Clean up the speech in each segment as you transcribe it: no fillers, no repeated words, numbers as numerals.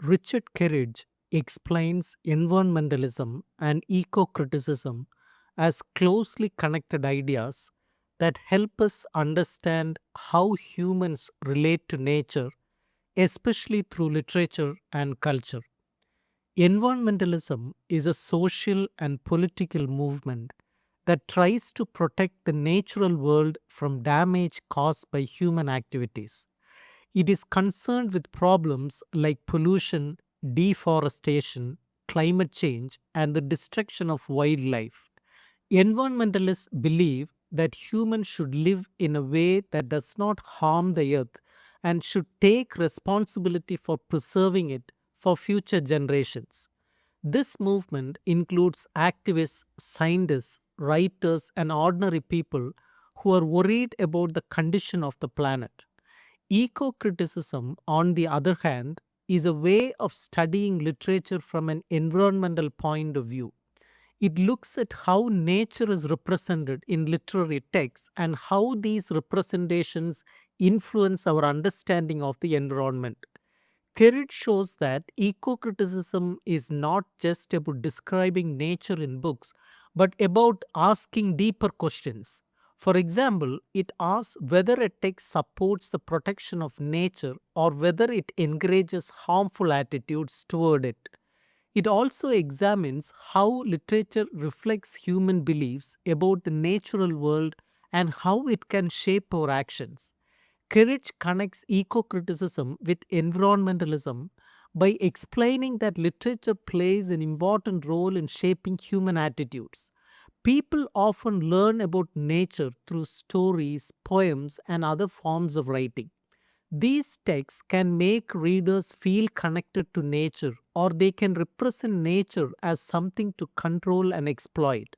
Richard Kerridge explains environmentalism and ecocriticism as closely connected ideas that help us understand how humans relate to nature, especially through literature and culture. Environmentalism is a social and political movement that tries to protect the natural world from damage caused by human activities. It is concerned with problems like pollution, deforestation, climate change, and the destruction of wildlife. Environmentalists believe that humans should live in a way that does not harm the earth and should take responsibility for preserving it for future generations. This movement includes activists, scientists, writers, and ordinary people who are worried about the condition of the planet. Eco-criticism, on the other hand, is a way of studying literature from an environmental point of view. It looks at how nature is represented in literary texts and how these representations influence our understanding of the environment. Kerridge shows that eco-criticism is not just about describing nature in books, but about asking deeper questions. For example, it asks whether a text supports the protection of nature or whether it encourages harmful attitudes toward it. It also examines how literature reflects human beliefs about the natural world and how it can shape our actions. Kerridge connects eco criticism with environmentalism by explaining that literature plays an important role in shaping human attitudes. People often learn about nature through stories, poems, and other forms of writing. These texts can make readers feel connected to nature, or they can represent nature as something to control and exploit.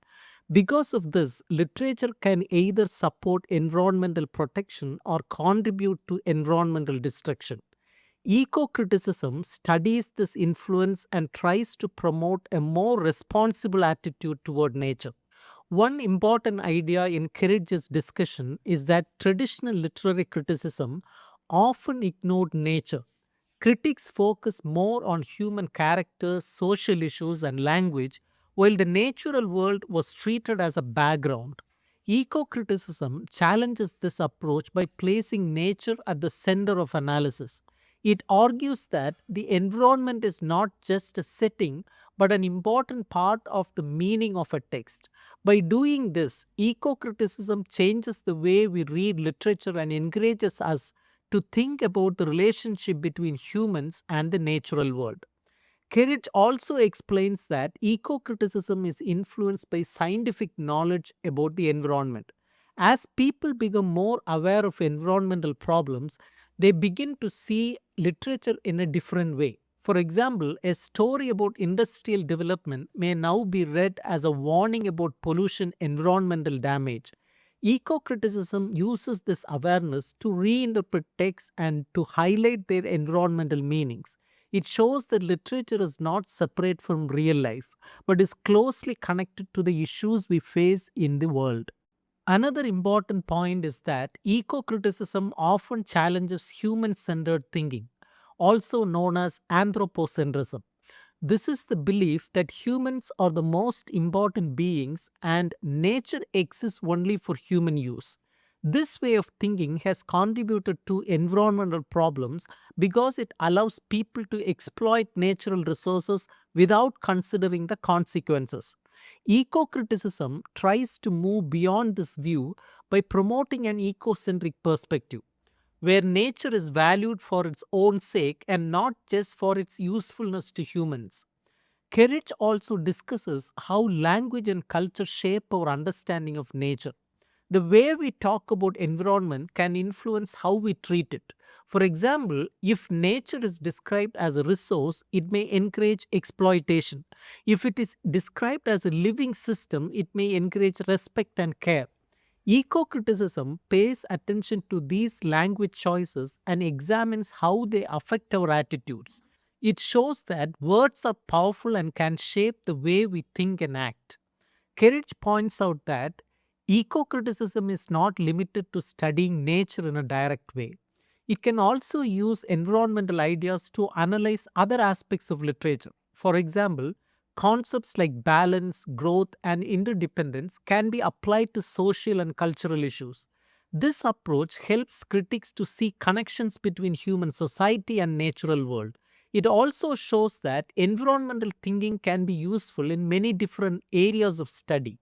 Because of this, literature can either support environmental protection or contribute to environmental destruction. Eco criticism studies this influence and tries to promote a more responsible attitude toward nature. One important idea in Kerridge's discussion is that traditional literary criticism often ignored nature. Critics focus more on human characters, social issues, and language, while the natural world was treated as a background. Eco criticism challenges this approach by placing nature at the center of analysis. It argues that the environment is not just a setting but an important part of the meaning of a text. By doing this, eco criticism changes the way we read literature and encourages us to think about the relationship between humans and the natural world. Kerridge also explains that eco criticism is influenced by scientific knowledge about the environment. As people become more aware of environmental problems, they begin to see literature in a different way. For example, a story about industrial development may now be read as a warning about pollution, environmental damage. Eco criticism uses this awareness to reinterpret texts and to highlight their environmental meanings. It shows that literature is not separate from real life, but is closely connected to the issues we face in the world. Another important point is that eco criticism often challenges human centered thinking, also known as anthropocentrism. This is the belief that humans are the most important beings and nature exists only for human use. This way of thinking has contributed to environmental problems because it allows people to exploit natural resources without considering the consequences. Eco criticism tries to move beyond this view by promoting an ecocentric perspective where nature is valued for its own sake and not just for its usefulness to humans. Kerridge also discusses how language and culture shape our understanding of nature. The way we talk about environment can influence how we treat it. For example, if nature is described as a resource, it may encourage exploitation. If it is described as a living system, it may encourage respect and care. Eco criticism pays attention to these language choices and examines how they affect our attitudes. It shows that words are powerful and can shape the way we think and act. Kerridge points out that eco criticism is not limited to studying nature in a direct way. It can also use environmental ideas to analyze other aspects of literature. For example, concepts like balance, growth, and interdependence can be applied to social and cultural issues. This approach helps critics to see connections between human society and natural world. It also shows that environmental thinking can be useful in many different areas of study.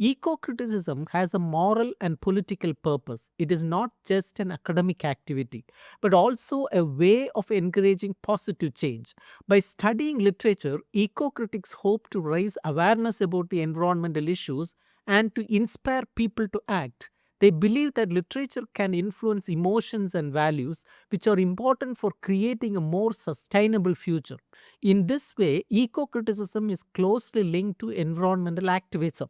Eco-criticism has a moral and political purpose. It is not just an academic activity, but also a way of encouraging positive change. By studying literature, eco-critics hope to raise awareness about the environmental issues and to inspire people to act. They believe that literature can influence emotions and values, which are important for creating a more sustainable future. In this way, eco-criticism is closely linked to environmental activism.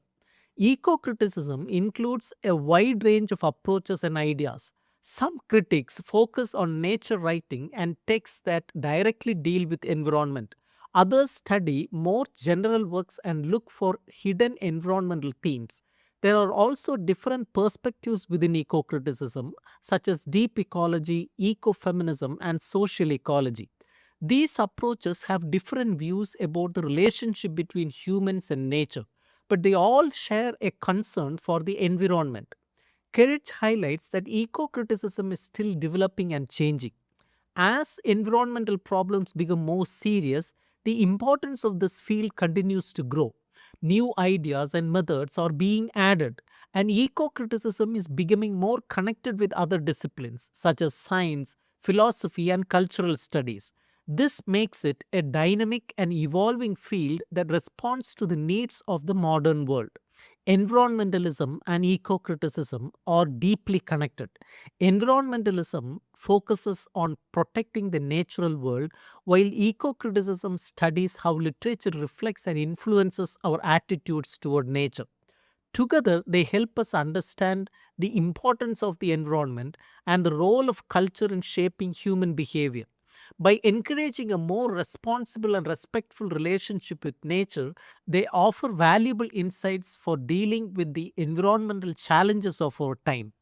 Eco-criticism includes a wide range of approaches and ideas. Some critics focus on nature writing and texts that directly deal with environment. Others study more general works and look for hidden environmental themes. There are also different perspectives within eco-criticism, such as deep ecology, ecofeminism, and social ecology. These approaches have different views about the relationship between humans and nature, but they all share a concern for the environment. Kerridge highlights that eco criticism is still developing and changing. As environmental problems become more serious, the importance of this field continues to grow. New ideas and methods are being added, and eco criticism is becoming more connected with other disciplines such as science, philosophy, and cultural studies. This makes it a dynamic and evolving field that responds to the needs of the modern world. Environmentalism and eco criticism are deeply connected. Environmentalism focuses on protecting the natural world, while eco criticism studies how literature reflects and influences our attitudes toward nature. Together, they help us understand the importance of the environment and the role of culture in shaping human behavior. By encouraging a more responsible and respectful relationship with nature, they offer valuable insights for dealing with the environmental challenges of our time.